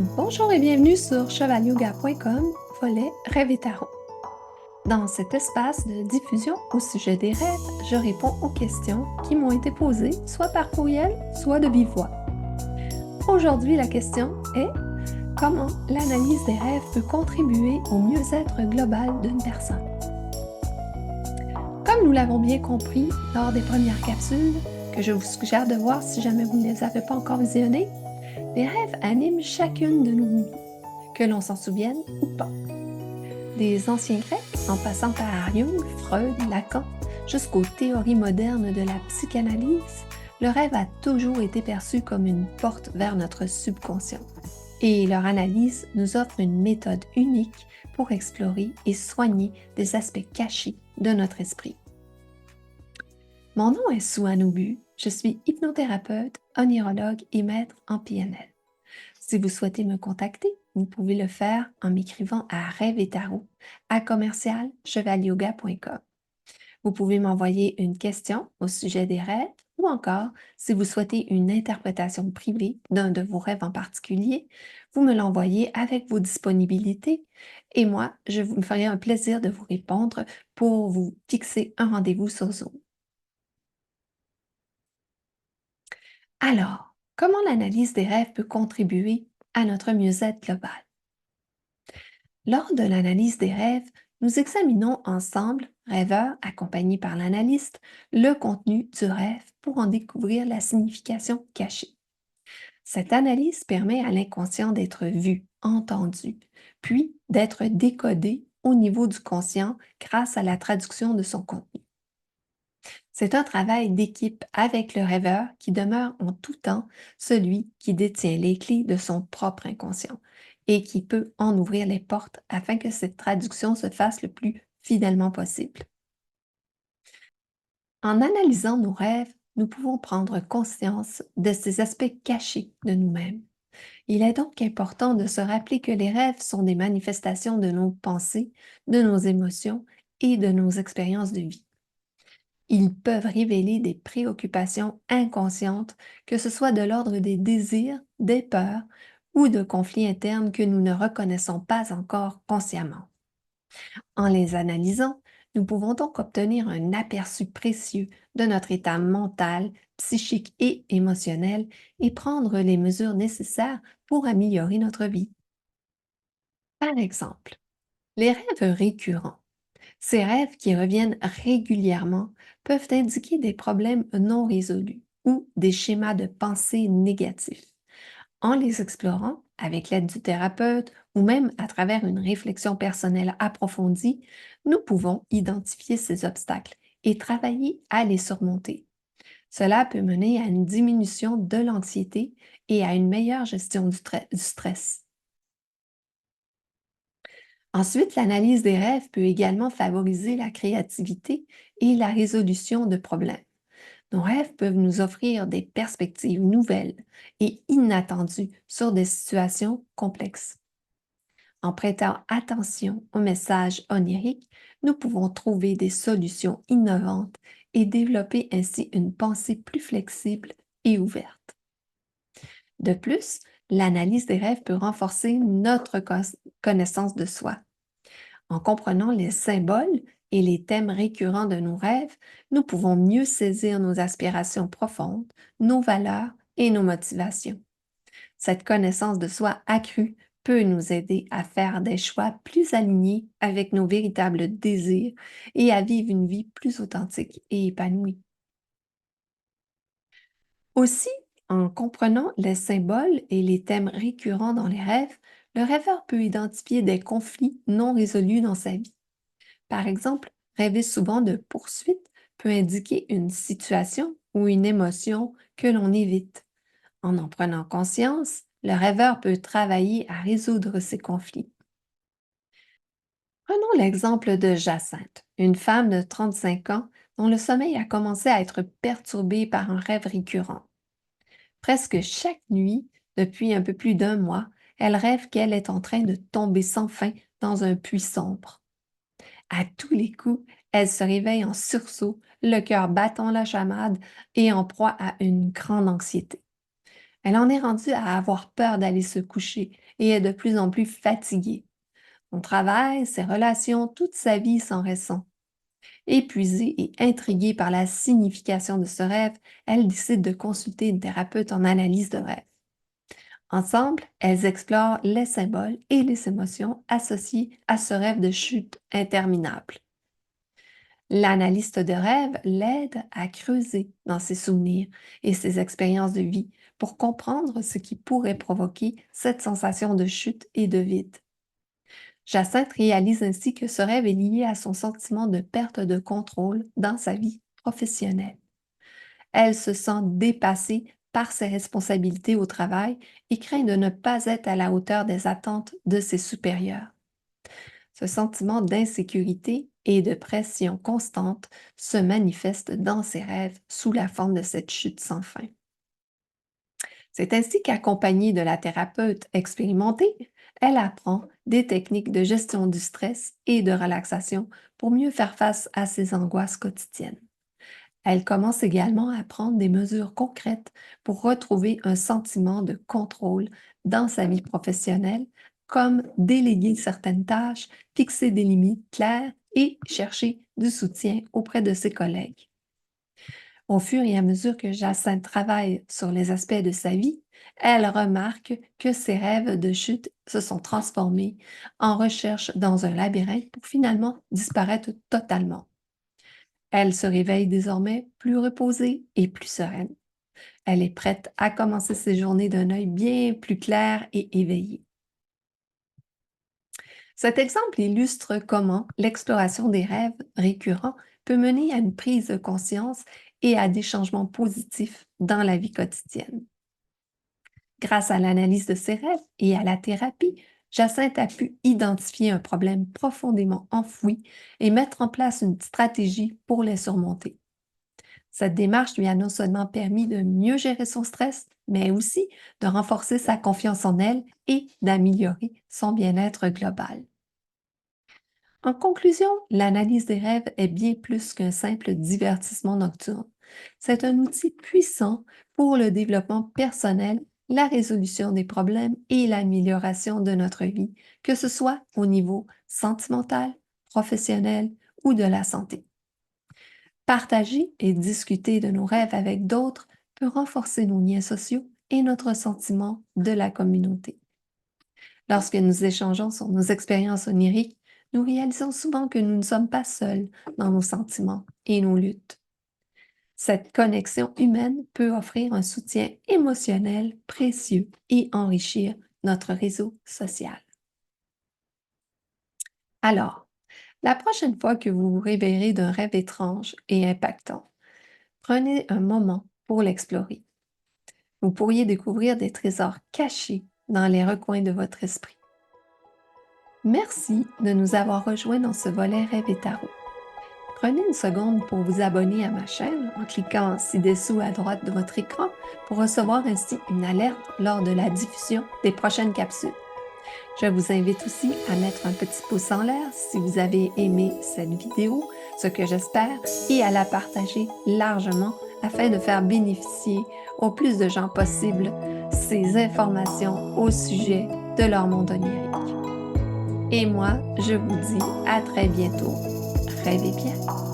Bonjour et bienvenue sur chevalyoga.com, volet Rêve et Tarot. Dans cet espace de diffusion au sujet des rêves, je réponds aux questions qui m'ont été posées, soit par courriel, soit de vive voix. Aujourd'hui, la question est comment l'analyse des rêves peut contribuer au mieux-être global d'une personne? Comme nous l'avons bien compris lors des premières capsules, que je vous suggère de voir si jamais vous ne les avez pas encore visionnées, les rêves animent chacune de nos nuits, que l'on s'en souvienne ou pas. Des anciens Grecs, en passant par Jung, Freud, Lacan, jusqu'aux théories modernes de la psychanalyse, le rêve a toujours été perçu comme une porte vers notre subconscient. Et leur analyse nous offre une méthode unique pour explorer et soigner des aspects cachés de notre esprit. Mon nom est Sue Anobu, je suis hypnothérapeute, onirologue et maître en PNL. Si vous souhaitez me contacter, vous pouvez le faire en m'écrivant à rêve et tarot à commercial-chevalyoga.com. Vous pouvez m'envoyer une question au sujet des rêves ou encore, si vous souhaitez une interprétation privée d'un de vos rêves en particulier, vous me l'envoyez avec vos disponibilités et moi, je me ferai un plaisir de vous répondre pour vous fixer un rendez-vous sur Zoom. Alors, comment l'analyse des rêves peut contribuer à notre mieux-être global? Lors de l'analyse des rêves, nous examinons ensemble, rêveurs accompagnés par l'analyste, le contenu du rêve pour en découvrir la signification cachée. Cette analyse permet à l'inconscient d'être vu, entendu, puis d'être décodé au niveau du conscient grâce à la traduction de son contenu. C'est un travail d'équipe avec le rêveur qui demeure en tout temps celui qui détient les clés de son propre inconscient et qui peut en ouvrir les portes afin que cette traduction se fasse le plus fidèlement possible. En analysant nos rêves, nous pouvons prendre conscience de ces aspects cachés de nous-mêmes. Il est donc important de se rappeler que les rêves sont des manifestations de nos pensées, de nos émotions et de nos expériences de vie. Ils peuvent révéler des préoccupations inconscientes, que ce soit de l'ordre des désirs, des peurs ou de conflits internes que nous ne reconnaissons pas encore consciemment. En les analysant, nous pouvons donc obtenir un aperçu précieux de notre état mental, psychique et émotionnel et prendre les mesures nécessaires pour améliorer notre vie. Par exemple, les rêves récurrents. Ces rêves qui reviennent régulièrement peuvent indiquer des problèmes non résolus ou des schémas de pensée négatifs. En les explorant avec l'aide du thérapeute ou même à travers une réflexion personnelle approfondie, nous pouvons identifier ces obstacles et travailler à les surmonter. Cela peut mener à une diminution de l'anxiété et à une meilleure gestion du stress. Ensuite, l'analyse des rêves peut également favoriser la créativité et la résolution de problèmes. Nos rêves peuvent nous offrir des perspectives nouvelles et inattendues sur des situations complexes. En prêtant attention aux messages oniriques, nous pouvons trouver des solutions innovantes et développer ainsi une pensée plus flexible et ouverte. De plus, l'analyse des rêves peut renforcer notre connaissance de soi. En comprenant les symboles et les thèmes récurrents de nos rêves, nous pouvons mieux saisir nos aspirations profondes, nos valeurs et nos motivations. Cette connaissance de soi accrue peut nous aider à faire des choix plus alignés avec nos véritables désirs et à vivre une vie plus authentique et épanouie. Aussi, en comprenant les symboles et les thèmes récurrents dans les rêves, le rêveur peut identifier des conflits non résolus dans sa vie. Par exemple, rêver souvent de poursuite peut indiquer une situation ou une émotion que l'on évite. En prenant conscience, le rêveur peut travailler à résoudre ces conflits. Prenons l'exemple de Jacinthe, une femme de 35 ans dont le sommeil a commencé à être perturbé par un rêve récurrent. Presque chaque nuit, depuis un peu plus d'un mois, elle rêve qu'elle est en train de tomber sans fin dans un puits sombre. À tous les coups, elle se réveille en sursaut, le cœur battant la chamade et en proie à une grande anxiété. Elle en est rendue à avoir peur d'aller se coucher et est de plus en plus fatiguée. Son travail, ses relations, toute sa vie s'en ressent. Épuisée et intriguée par la signification de ce rêve, elle décide de consulter une thérapeute en analyse de rêve. Ensemble, elles explorent les symboles et les émotions associés à ce rêve de chute interminable. L'analyste de rêve l'aide à creuser dans ses souvenirs et ses expériences de vie pour comprendre ce qui pourrait provoquer cette sensation de chute et de vide. Jacinthe réalise ainsi que ce rêve est lié à son sentiment de perte de contrôle dans sa vie professionnelle. Elle se sent dépassée par ses responsabilités au travail et craint de ne pas être à la hauteur des attentes de ses supérieurs. Ce sentiment d'insécurité et de pression constante se manifeste dans ses rêves sous la forme de cette chute sans fin. C'est ainsi qu'accompagnée de la thérapeute expérimentée, elle apprend des techniques de gestion du stress et de relaxation pour mieux faire face à ses angoisses quotidiennes. Elle commence également à prendre des mesures concrètes pour retrouver un sentiment de contrôle dans sa vie professionnelle, comme déléguer certaines tâches, fixer des limites claires et chercher du soutien auprès de ses collègues. Au fur et à mesure que Jacinthe travaille sur les aspects de sa vie, elle remarque que ses rêves de chute se sont transformés en recherche dans un labyrinthe pour finalement disparaître totalement. Elle se réveille désormais plus reposée et plus sereine. Elle est prête à commencer ses journées d'un œil bien plus clair et éveillé. Cet exemple illustre comment l'exploration des rêves récurrents peut mener à une prise de conscience et à des changements positifs dans la vie quotidienne. Grâce à l'analyse de ses rêves et à la thérapie, Jacinthe a pu identifier un problème profondément enfoui et mettre en place une stratégie pour les surmonter. Cette démarche lui a non seulement permis de mieux gérer son stress, mais aussi de renforcer sa confiance en elle et d'améliorer son bien-être global. En conclusion, l'analyse des rêves est bien plus qu'un simple divertissement nocturne. C'est un outil puissant pour le développement personnel, la résolution des problèmes et l'amélioration de notre vie, que ce soit au niveau sentimental, professionnel ou de la santé. Partager et discuter de nos rêves avec d'autres peut renforcer nos liens sociaux et notre sentiment de la communauté. Lorsque nous échangeons sur nos expériences oniriques, nous réalisons souvent que nous ne sommes pas seuls dans nos sentiments et nos luttes. Cette connexion humaine peut offrir un soutien émotionnel précieux et enrichir notre réseau social. Alors, la prochaine fois que vous vous réveillerez d'un rêve étrange et impactant, prenez un moment pour l'explorer. Vous pourriez découvrir des trésors cachés dans les recoins de votre esprit. Merci de nous avoir rejoints dans ce volet Rêve et Tarot. Prenez une seconde pour vous abonner à ma chaîne en cliquant ci-dessous à droite de votre écran pour recevoir ainsi une alerte lors de la diffusion des prochaines capsules. Je vous invite aussi à mettre un petit pouce en l'air si vous avez aimé cette vidéo, ce que j'espère, et à la partager largement afin de faire bénéficier au plus de gens possible ces informations au sujet de leur monde onirique. Et moi, je vous dis à très bientôt. Rêvez bien!